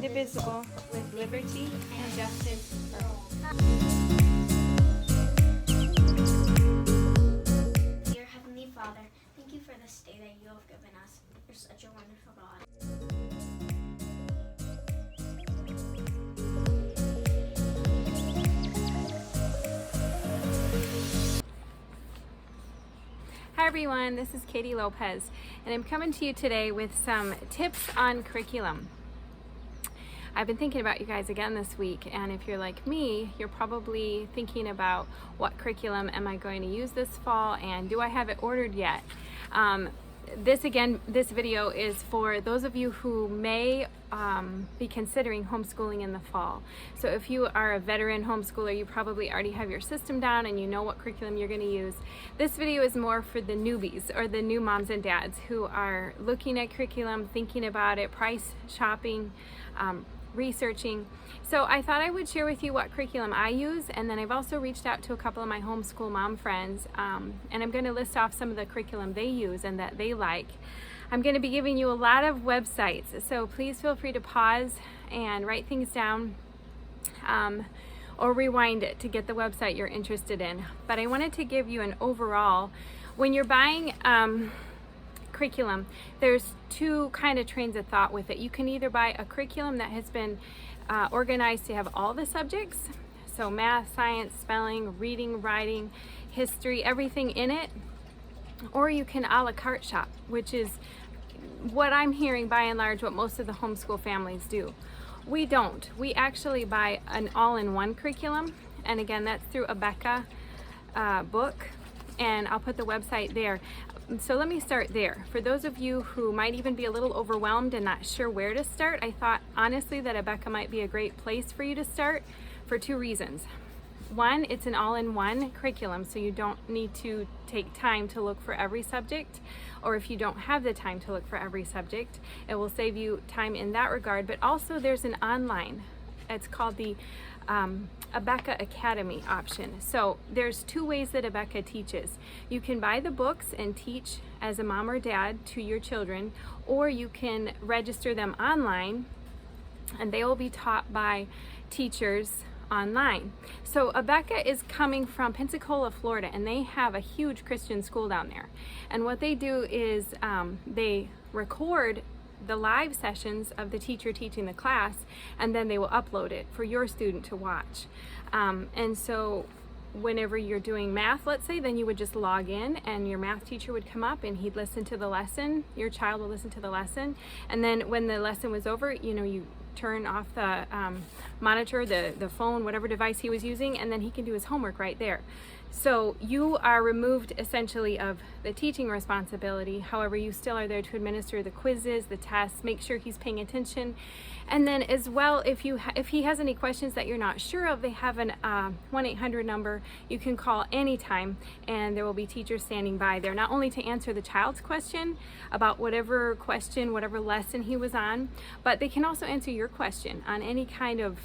indivisible, with liberty and justice for all. Dear Heavenly Father, thank you for this day that you have given us. You're such a wonderful God. Hi everyone, this is Katie Lopez, and I'm coming to you today with some tips on curriculum. I've been thinking about you guys again this week, and if you're like me, you're probably thinking about what curriculum am I going to use this fall, and do I have it ordered yet? This video is for those of you who may be considering homeschooling in the fall. So if you are a veteran homeschooler, you probably already have your system down and you know what curriculum you're going to use. This video is more for the newbies or the new moms and dads who are looking at curriculum, thinking about it, price shopping, researching. So I thought I would share with you what curriculum I use, and then I've also reached out to a couple of my homeschool mom friends, and I'm going to list off some of the curriculum they use and that they like. I'm going to be giving you a lot of websites, so please feel free to pause and write things down, or rewind it to get the website you're interested in. But I wanted to give you an overall, when you're buying curriculum, there's two kind of trains of thought with it. You can either buy a curriculum that has been organized to have all the subjects, so math, science, spelling, reading, writing, history, everything in it, or you can a la carte shop, which is what I'm hearing by and large what most of the homeschool families do. We don't. We actually buy an all-in-one curriculum, and again, that's through Abcmouse book, and I'll put the website there. So let me start there. For those of you who might even be a little overwhelmed and not sure where to start, I thought honestly that Abcmouse might be a great place for you to start for two reasons. One, it's an all-in-one curriculum, so you don't need to take time to look for every subject, or if you don't have the time to look for every subject, it will save you time in that regard. But also there's an online, it's called the Abcmouse Academy option. So there's two ways that Abcmouse teaches. You can buy the books and teach as a mom or dad to your children, or you can register them online and they will be taught by teachers online. So Abcmouse is coming from Pensacola, Florida, and they have a huge Christian school down there. And what they do is they record the live sessions of the teacher teaching the class, and then they will upload it for your student to watch. And so whenever you're doing math, let's say, then you would just log in and your math teacher would come up and he'd listen to the lesson. Your child will listen to the lesson, and then when the lesson was over, you turn off the monitor, the phone, whatever device he was using, and then he can do his homework right there. So you are removed essentially of the teaching responsibility. However, you still are there to administer the quizzes, the tests, make sure he's paying attention. And then as well, if he has any questions that you're not sure of, they have an 1-800 number you can call anytime, and there will be teachers standing by there, not only to answer the child's question about whatever lesson he was on, but they can also answer your question on any kind of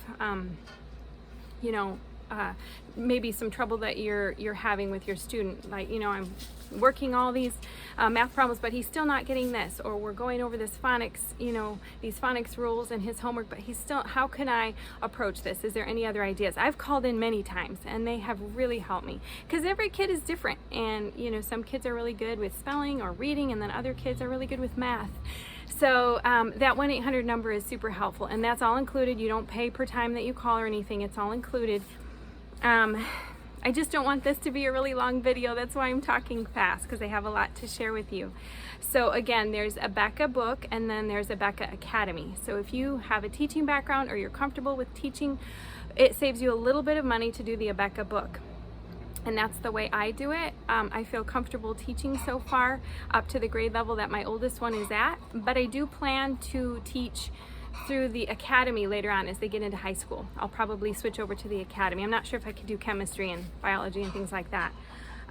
maybe some trouble that you're having with your student, like, I'm working all these math problems, but he's still not getting this, or we're going over this phonics, these phonics rules and his homework, but he's still, how can I approach this? Is there any other ideas? I've called in many times and they have really helped me, because every kid is different, and some kids are really good with spelling or reading, and then other kids are really good with math. So that 1-800 number is super helpful, and that's all included. You don't pay per time that you call or anything. It's all included. I just don't want this to be a really long video. That's why I'm talking fast, because I have a lot to share with you. So again, there's a Abcmouse book, and then there's a Abcmouse Academy. So if you have a teaching background or you're comfortable with teaching, it saves you a little bit of money to do the Abcmouse book. And that's the way I do it. I feel comfortable teaching so far up to the grade level that my oldest one is at, but I do plan to teach through the academy later on as they get into high school. I'll probably switch over to the academy. I'm not sure if I could do chemistry and biology and things like that.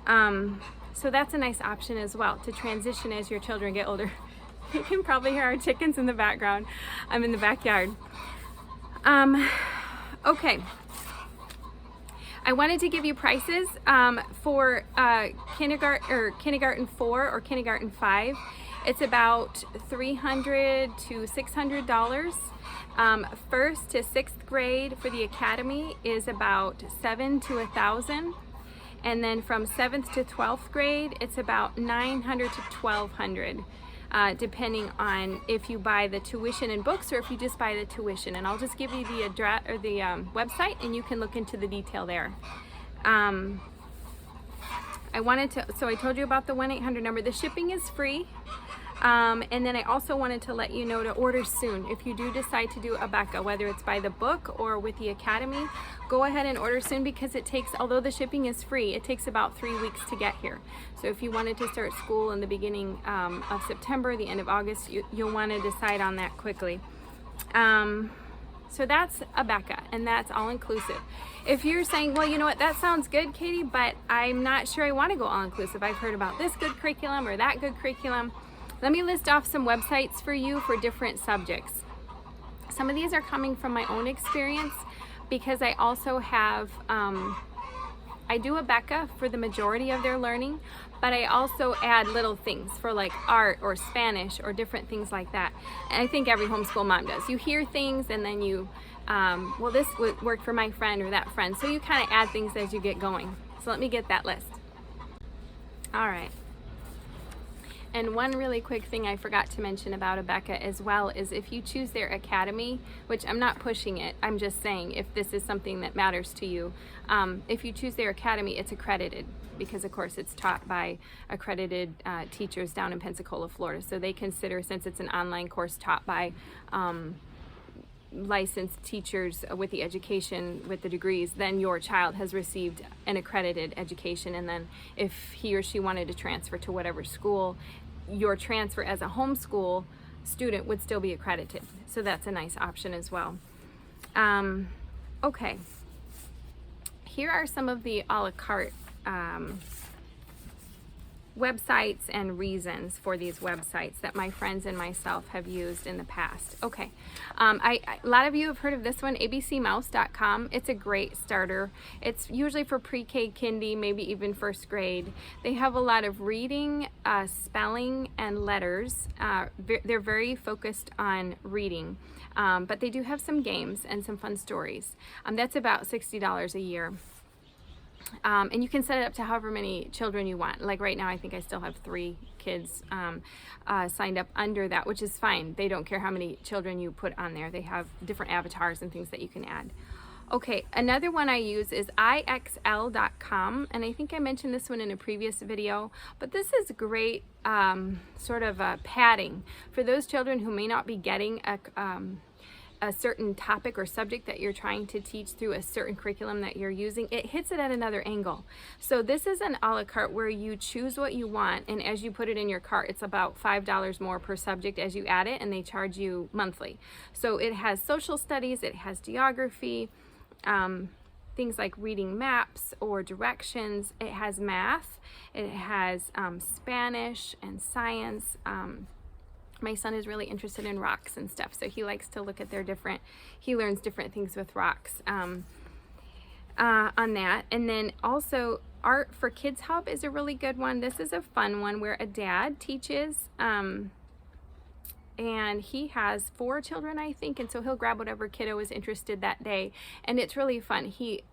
So that's a nice option as well, to transition as your children get older. You can probably hear our chickens in the background. I'm in the backyard. Okay. I wanted to give you prices for kindergarten 4 or kindergarten 5. It's about $300 to $600. First to sixth grade for the academy is about $7,000 to $1,000. And then from 7th to 12th grade, it's about $900 to $1,200, depending on if you buy the tuition and books or if you just buy the tuition. And I'll just give you the address or the website, and you can look into the detail there. So I told you about the 1-800 number. The shipping is free. And then I also wanted to let you know to order soon. If you do decide to do Abeka, whether it's by the book or with the academy, go ahead and order soon, because it takes, although the shipping is free, it takes about 3 weeks to get here. So if you wanted to start school in the beginning of September, the end of August, you'll want to decide on that quickly. So that's Abeka, and that's all inclusive. If you're saying, well, you know what, that sounds good, Katie, but I'm not sure I want to go all inclusive. I've heard about this good curriculum or that good curriculum. Let me list off some websites for you for different subjects. Some of these are coming from my own experience, because I also have, I do Abeka for the majority of their learning, but I also add little things for like art or Spanish or different things like that. And I think every homeschool mom does. You hear things and then you, well, this would work for my friend or that friend. So you kind of add things as you get going. So let me get that list. All right. And one really quick thing I forgot to mention about Abeka as well is if you choose their academy, which I'm not pushing it, I'm just saying if this is something that matters to you, if you choose their academy, it's accredited, because of course it's taught by accredited teachers down in Pensacola, Florida. So they consider, since it's an online course taught by licensed teachers with the education, with the degrees, then your child has received an accredited education. And then if he or she wanted to transfer to whatever school, your transfer as a homeschool student would still be accredited. So that's a nice option as well. Okay, here are some of the a la carte websites and reasons for these websites that my friends and myself have used in the past. Okay, a lot of you have heard of this one, abcmouse.com. It's a great starter. It's usually for pre-K, kindy, maybe even first grade. They have a lot of reading, spelling, and letters. They're very focused on reading, but they do have some games and some fun stories. That's about $60 a year. And you can set it up to however many children you want. Like right now, I think I still have 3 kids signed up under that, which is fine. They don't care how many children you put on there. They have different avatars and things that you can add. Okay, another one I use is IXL.com, and I think I mentioned this one in a previous video, but this is great sort of padding for those children who may not be getting a certain topic or subject that you're trying to teach through a certain curriculum that you're using. It hits it at another angle. So this is an a la carte where you choose what you want, and as you put it in your cart, it's about $5 more per subject as you add it, and they charge you monthly. So it has social studies, it has geography, things like reading maps or directions. It has math, it has Spanish and science. My son is really interested in rocks and stuff, so he likes to look at he learns different things with rocks on that. And then also Art for Kids Hub is a really good one. This is a fun one where a dad teaches, and he has 4 children, I think, and so he'll grab whatever kiddo is interested that day, and it's really fun. He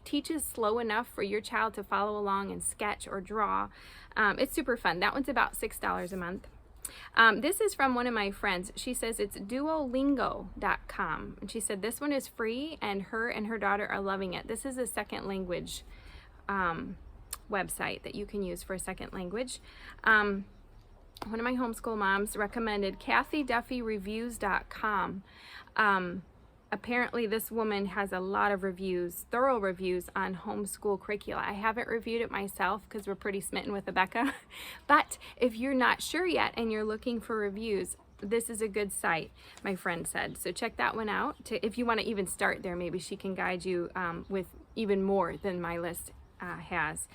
teaches slow enough for your child to follow along and sketch or draw. It's super fun. That one's about $6 a month. This is from one of my friends. She says it's Duolingo.com, and she said this one is free, and her daughter are loving it. This is a second language website that you can use for a second language. One of my homeschool moms recommended KathyDuffyReviews.com. Apparently this woman has a lot of reviews, thorough reviews on homeschool curricula. I haven't reviewed it myself because we're pretty smitten with Abeka. But if you're not sure yet and you're looking for reviews, this is a good site, my friend said. So check that one out. If you want to even start there, maybe she can guide you with even more than my list has.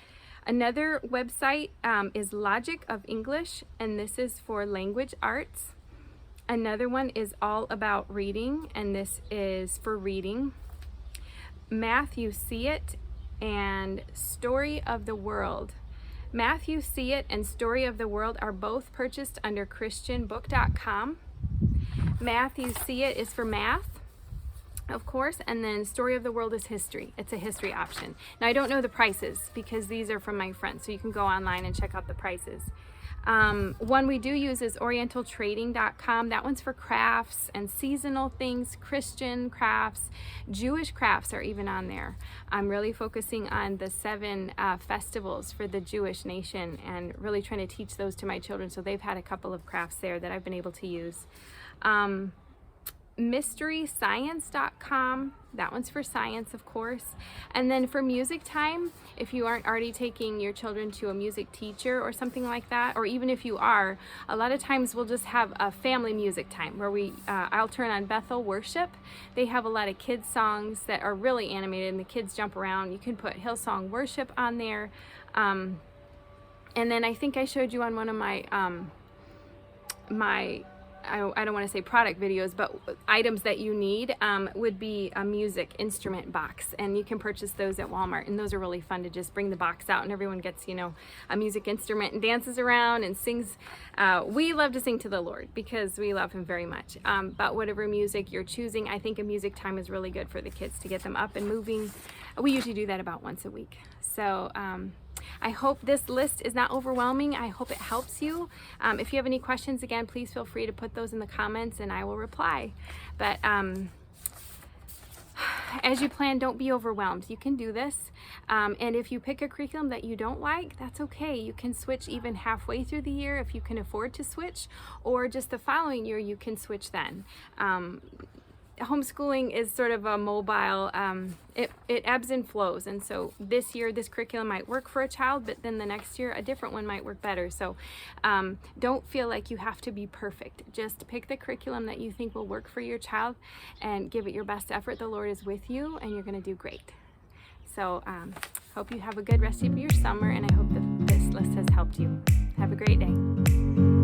Another website is Logic of English, and this is for language arts. Another one is All About Reading, and this is for reading. Math You See It and Story of the World. Matthew See It and Story of the World are both purchased under christianbook.com. Matthew See It is for math, of course, and then Story of the World is history. It's a history option. Now, I don't know the prices because these are from my friends, so you can go online and check out the prices. One we do use is orientaltrading.com. That one's for crafts and seasonal things, Christian crafts, Jewish crafts are even on there. I'm really focusing on the 7 festivals for the Jewish nation and really trying to teach those to my children. So they've had a couple of crafts there that I've been able to use. MysteryScience.com, that one's for science, of course. And then for music time, if you aren't already taking your children to a music teacher or something like that, or even if you are, a lot of times we'll just have a family music time where I'll turn on Bethel Worship. They have a lot of kids songs that are really animated and the kids jump around. You can put Hillsong Worship on there. And then I think I showed you on one of my I don't want to say product videos, but items that you need would be a music instrument box, and you can purchase those at Walmart, and those are really fun to just bring the box out and everyone gets, you know, a music instrument and dances around and sings. We love to sing to the Lord because we love him very much, but whatever music you're choosing, I think a music time is really good for the kids to get them up and moving. We usually do that about once a week. So I hope this list is not overwhelming. I hope it helps you. If you have any questions, again, please feel free to put those in the comments and I will reply. But as you plan, don't be overwhelmed. You can do this. And if you pick a curriculum that you don't like, that's okay. You can switch even halfway through the year if you can afford to switch, or just the following year you can switch then. Homeschooling is sort of a mobile, it ebbs and flows, and so this year this curriculum might work for a child, but then the next year a different one might work better. So don't feel like you have to be perfect. Just pick the curriculum that you think will work for your child and give it your best effort. The Lord is with you and you're going to do great. So hope you have a good rest of your summer, and I hope that this list has helped you. Have a great day.